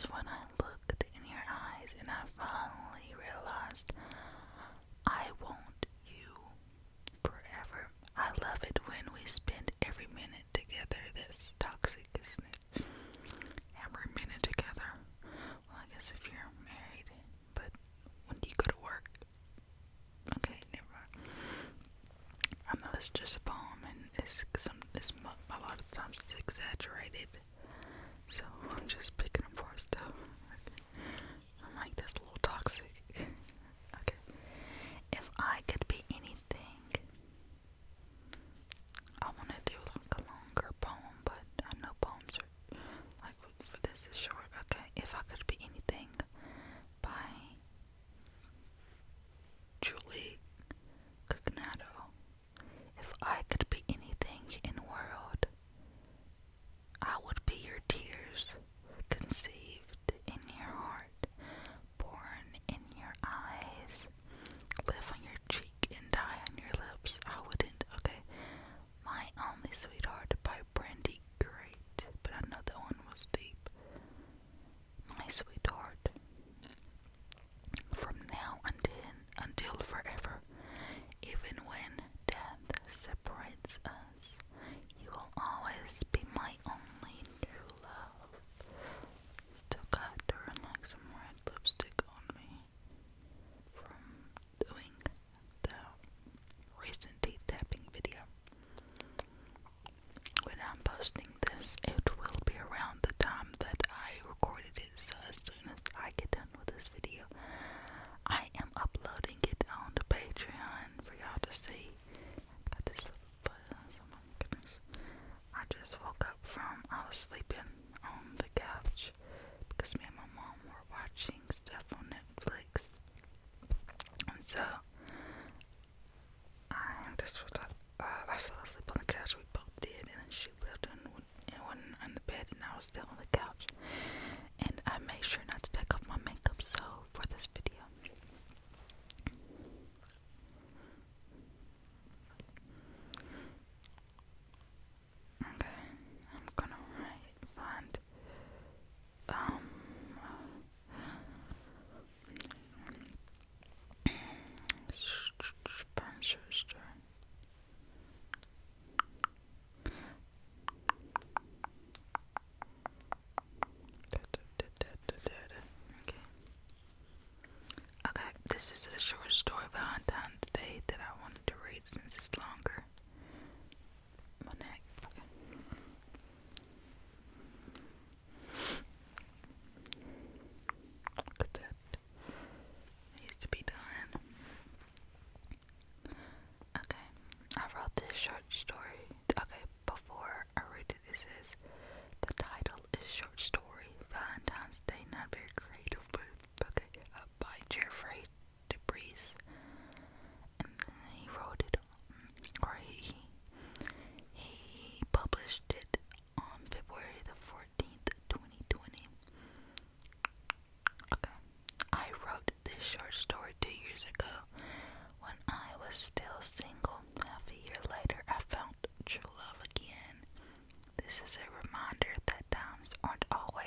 was when I looked in your eyes and I finally realized I want you forever. I love it when we spend every minute together. That's toxic, isn't it? Every minute together. Well, I guess if you're married, but when do you go to work? Okay, never mind. I know it's just a poem, and it's a lot of times it's exaggerated. So I'm just picking apart stuff. I'm like, that's a little toxic. Okay. If I could be anything, I want to do like a longer poem, but I know poems are like for this is short. Okay. If I could be anything by Julie Cognato. If I could be anything in the world, I would be your tears, conceived in your heart, born in your eyes, live on your cheek and die on your lips. I wouldn't, okay. My Only Sweetheart by Brandy Great, but I know that one was deep. My sweetheart, from now until forever, even when death separates us, you will always be my only true love. Still got her like some red lipstick on me from doing the recent teeth tapping video. When I'm posting this, it will be around the time that I recorded it, so as soon as I get done with this video, I am uploading it on the Patreon for y'all to see. Got this little buzz, oh my goodness. I just woke up I was sleeping on the couch because me and my mom were watching stuff on Netflix. And so, I fell asleep on the couch, we both did, and then she left and went on the bed, and I was still on the couch. And I made sure not to take off my makeup, so for this video, okay, I'm gonna find, Spencer. Okay, this is a short story, Valentine's Day, that I wanted to read since it's longer. My neck. Okay. Look at that. Needs to be done. Okay, I wrote this short story. Okay, before I read it, it says the title is Short Story Valentine's Day. Not very creative, but okay. By Jeffrey DeBreeze. And then he wrote it, or he published it on February the 14th, 2020. Okay. I wrote this short story 2 years ago when I was still single. Half a year later, I found true love again. This is a reminder that times aren't always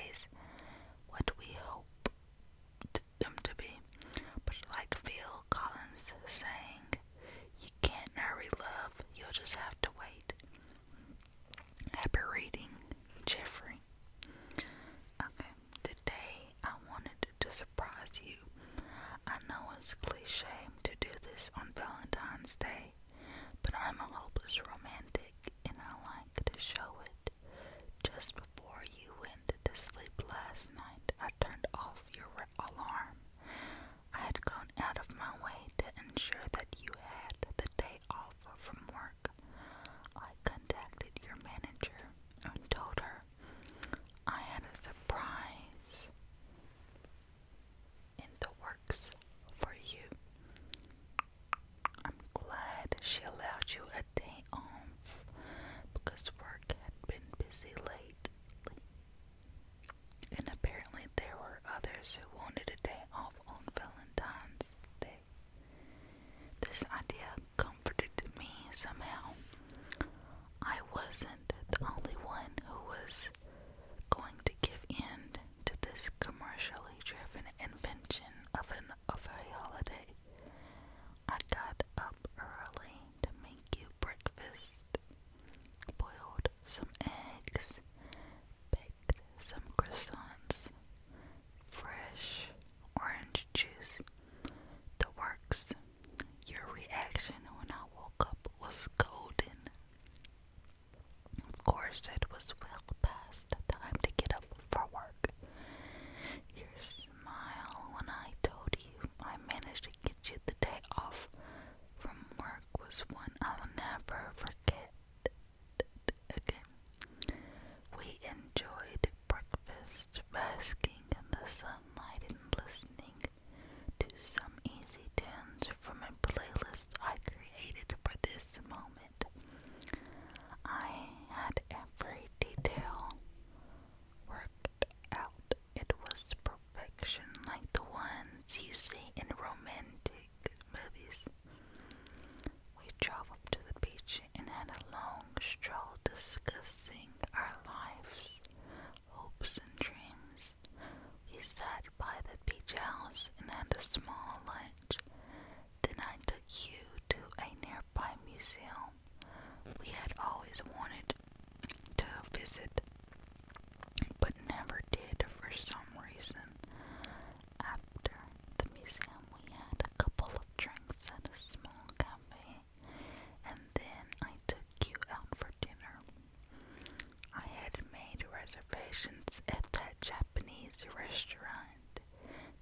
fancy restaurant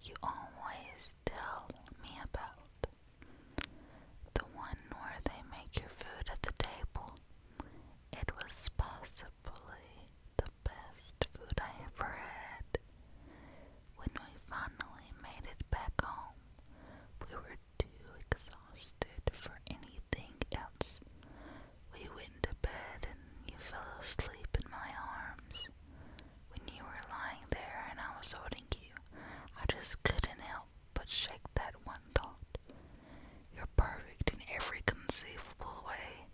you always tell me about. The one where they make your food at the table. It was possibly the best food I ever had. When we finally made it back home, we were too exhausted for anything else. We went to bed and you fell asleep in my arms. When you were lying there and I was holding you, I just couldn't help but shake that one thought. You're perfect in every conceivable way.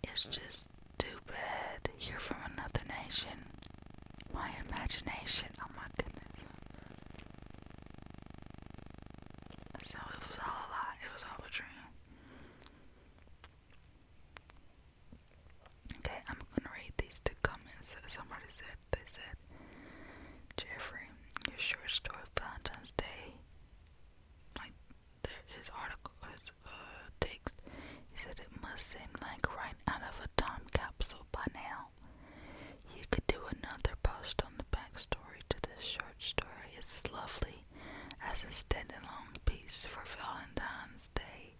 It's just too bad you're from another nation. My imagination, oh my goodness. So it was all a lie, it was all a dream. Okay, I'm gonna read these two comments that somebody said. They said, Jeffrey, your short story Valentine's Day, like his article, his text, he said it must seem like right out of a time capsule by now. You could do another post on the backstory to this short story. It's lovely as a standalone piece for Valentine's Day.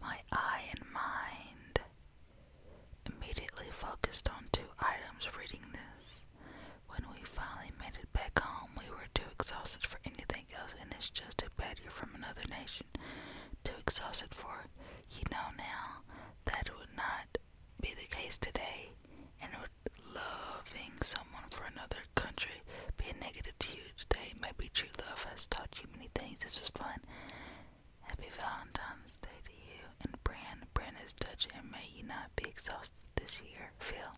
My eye and mind immediately focused on two items reading this. When we finally made it back home, we were too exhausted for anything else, and it's just too bad you're from another nation. Too exhausted for, now, that would not be the case today, and would loving someone for another country be a negative to you today? Maybe true love has taught you many things. This was fun. Happy Valentine's Day to you. And Bran is Dutch, and may you not be exhausted this year. Phil,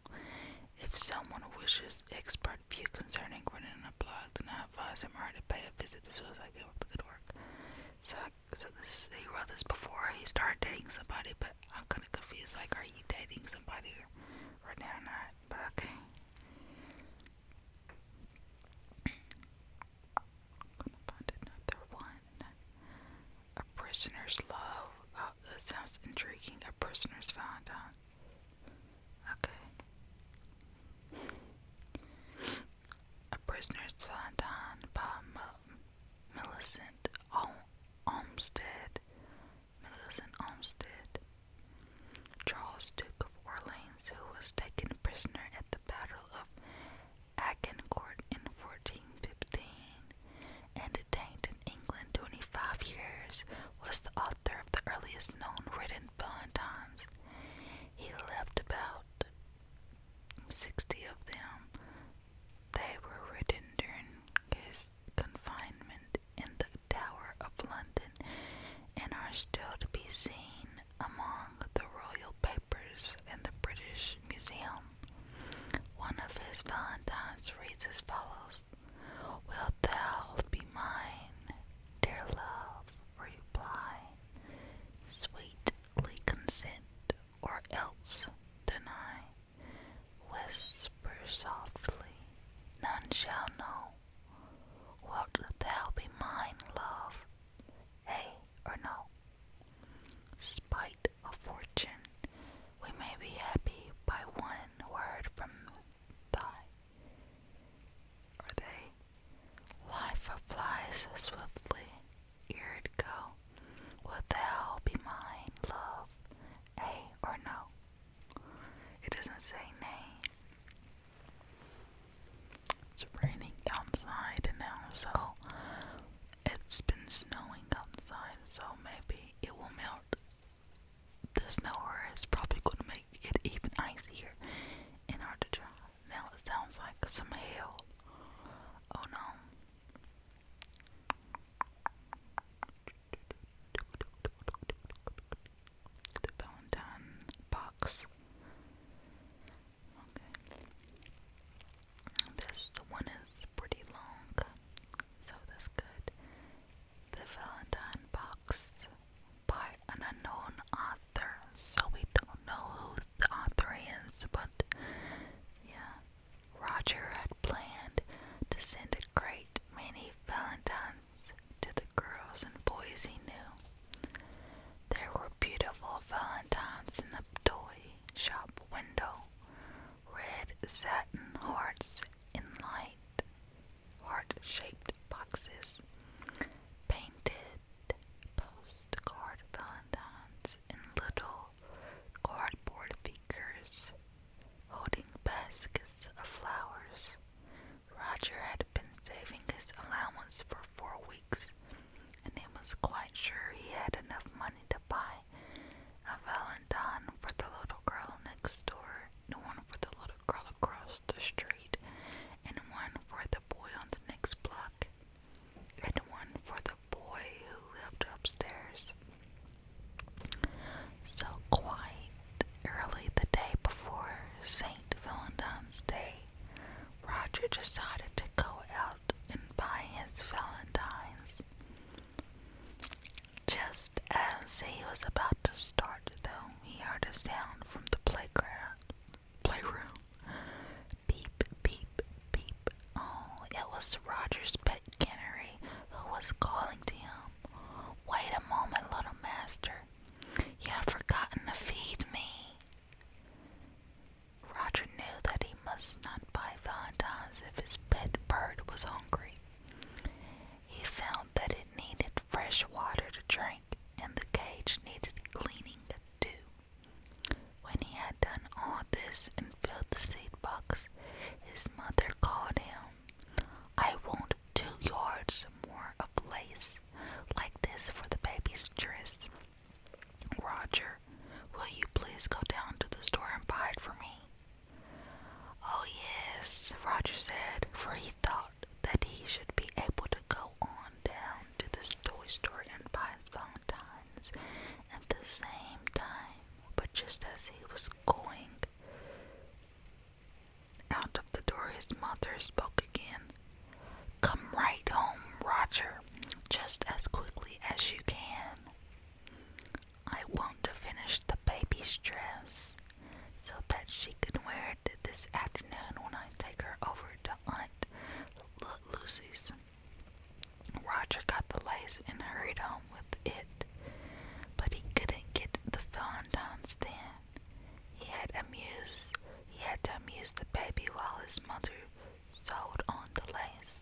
if someone wishes expert view concerning running a blog, then I advise him or her to pay a visit. This was like good work. So he wrote this before he started dating somebody, but I'm kind of confused. Like, are you dating somebody right now or not? But okay. I'm gonna find another one. A prisoner's love. Oh, that sounds intriguing. A prisoner's Valentine. Okay. A Prisoner's Valentine by Millicent Olmsted. Millicent Olmsted. Charles, Duke of Orleans, who was taken prisoner at the Battle of Agincourt in 1415 and detained in England 25 years, was the author of the earliest known written Valentines. He left about 60 of them. They were written during his confinement in the Tower of London and are still to be seen among the royal papers in the British Museum. One of his Valentines reads as follows: Wilt thou be mine, dear love? Reply, sweetly consent, or else deny. Whisper softly, none shall know. Wilt thou be mine, love? Hey or no? Spite of fortune, we may be happy by one word from thy or they. Life flies swiftly, ere it go. Wilt thou be mine, love? A or no? It doesn't say nay. It's raining outside now, so it's been snowing outside, so maybe it will melt. The snower is probably going to make it even icier and hard to drive. Now it sounds like some hail. Oh no. The Valentine box. Okay. This one is pretty long, so that's good. The Valentine box by an unknown author, so we don't know who the author is, but yeah. Roger had planned to send a great many Valentines to the girls and boys he knew. There were beautiful Valentines in the toy shop window, red satin hearts in light Roger decided to go out and buy his Valentines. Just as he was about to start, though, he heard a sound from the playroom. Beep, beep, beep. Oh, it was Roger's pet canary who was calling to him. Wait a moment, little master. You have forgotten to feed me. Roger knew that he must not buy Valentines if his pet bird was hungry. He found that it needed fresh water to drink, and the cage needed cleaning too. When he had done all this and filled the seed box, his mother called him. I want 2 yards more of lace like this for the baby's dress. Roger, will you please go down to the store and buy it for me? Oh yes, Roger said, for he thought that he should be able to go on down to the toy store and buy his Valentines at the same time. But just as he was going out of the door, his mother spoke again. Come right home, Roger, just as quickly as you can. I want to finish the baby's dress so that she can wear it this afternoon when I take her over to Aunt Lucy's. Roger got the lace and hurried home with it, but he couldn't get the Valentines then. He had to amuse the baby while his mother sewed on the lace.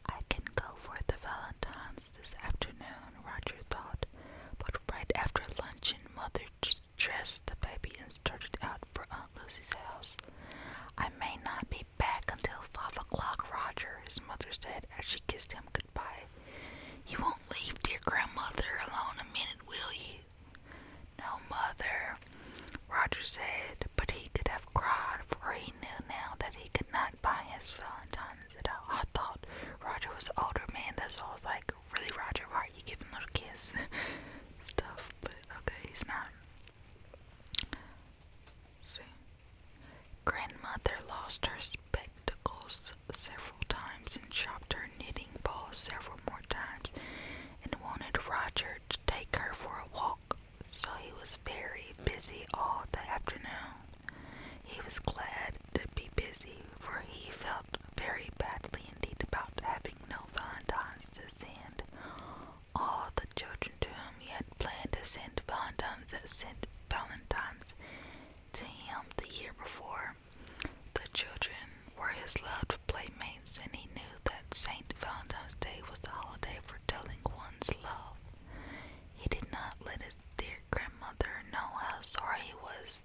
I can go for the Valentines this afternoon, Roger thought, but right after luncheon, Mother dressed the baby and started out for Aunt Lucy's house. I may not be back until 5 o'clock, Roger, his mother said as she kissed him goodbye. You won't leave dear grandmother alone a minute, will you? No, Mother, Roger said, but he could have cried, for he knew now that he could not buy his Valentines at all. I thought Roger was an older man, that's all. I was like, really, Roger, why are you giving little kids stuff? But okay, he's not. Let's see. Grandmother lost her spectacles several times and chopped her knitting ball several more times and wanted Roger to take her for a walk, so he was very busy all the afternoon. He was glad to be busy, for he felt very badly indeed about having no Valentines to send. All the children to whom he had planned to send Valentines had sent Valentines to him the year before. The children were his loved playmates, and he knew that St. Valentine's Day was the holiday for telling one's love. He did not let his dear grandmother know how sorry he was,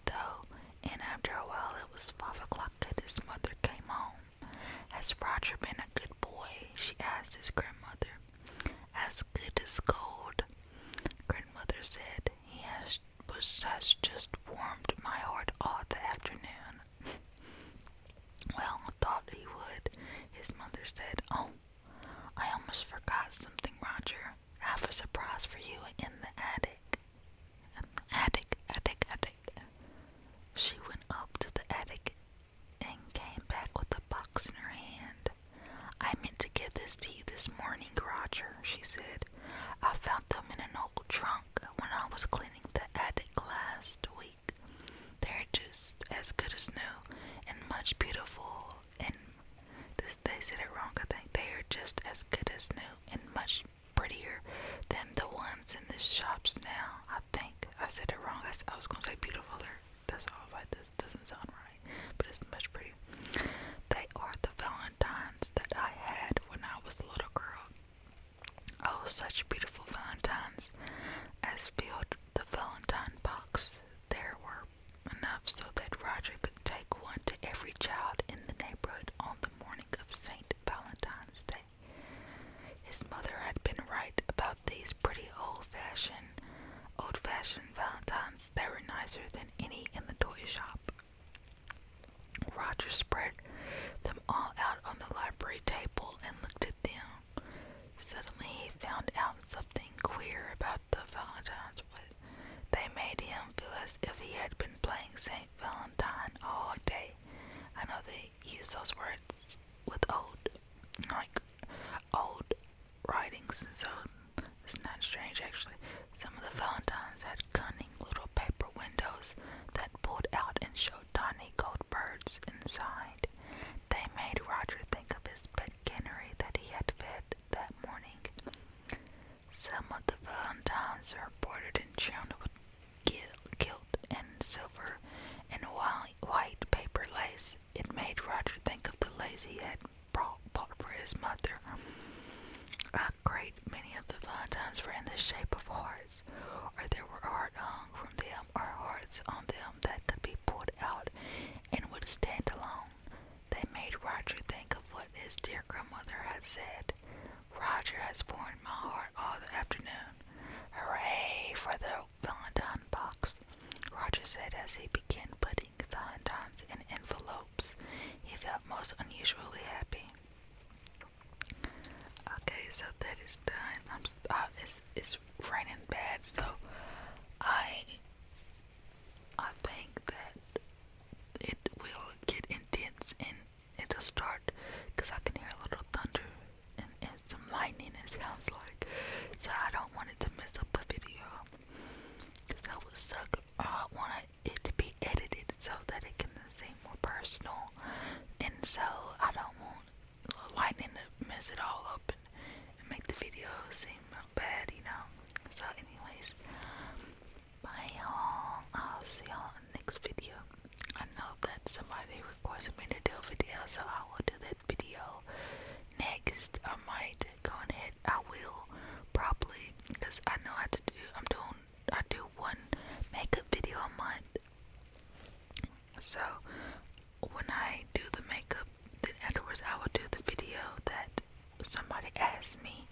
though, and after a while it was 5 o'clock that his mother came home. Has Roger been a good boy? She asked his grandmother. As good as gold, grandmother said. He has just warmed my heart all the afternoon. Well, I thought he would, his mother said. Oh, I almost forgot something, Roger. I have a surprise for you in the attic. Attic. She went up to the attic and came back with a box in her hand. I meant to give this to you this morning, Roger, she said. I found them in an old trunk when I was cleaning the attic last week. They're just as good as new and much beautiful, and they said it wrong, I think. They are just as good as new and much prettier than the ones in those words with like old writings, so it's not strange actually. Some of the Valentines had cunning little paper windows that pulled out and showed tiny gold birds inside. They made Roger think of his pet canary that he had fed that morning. Some of the Valentines are bordered and trimmed with gilt and silver and white paper lace. It made Roger think of the lace he had bought for his mother. A great many of the Valentines were in the shape of hearts, or there were art hung from them, or hearts on them that could be pulled out and would stand alone. They made Roger think of what his dear grandmother had said. Roger has worn my heart all the afternoon. Hooray for the Valentine box, Roger said as he began putting Valentines in envelopes. He felt most unusually happy. Okay, so that is done. It's raining bad, so I think that it will get intense and it'll start because I can hear a little thunder and some lightning, it sounds like. So I don't want it to mess up the video because that would suck. I want it to be edited so that it can seem more personal, and so I don't want lightning to mess it all up and make the video seem bad, you know. So anyways, bye y'all. I'll see y'all in the next video. I know that somebody requested me to do a video, so I will do that video next. I might go ahead. I will probably, because I know how to do. I do one makeup video a month. So when I do the makeup, then afterwards I will do the video that somebody asked me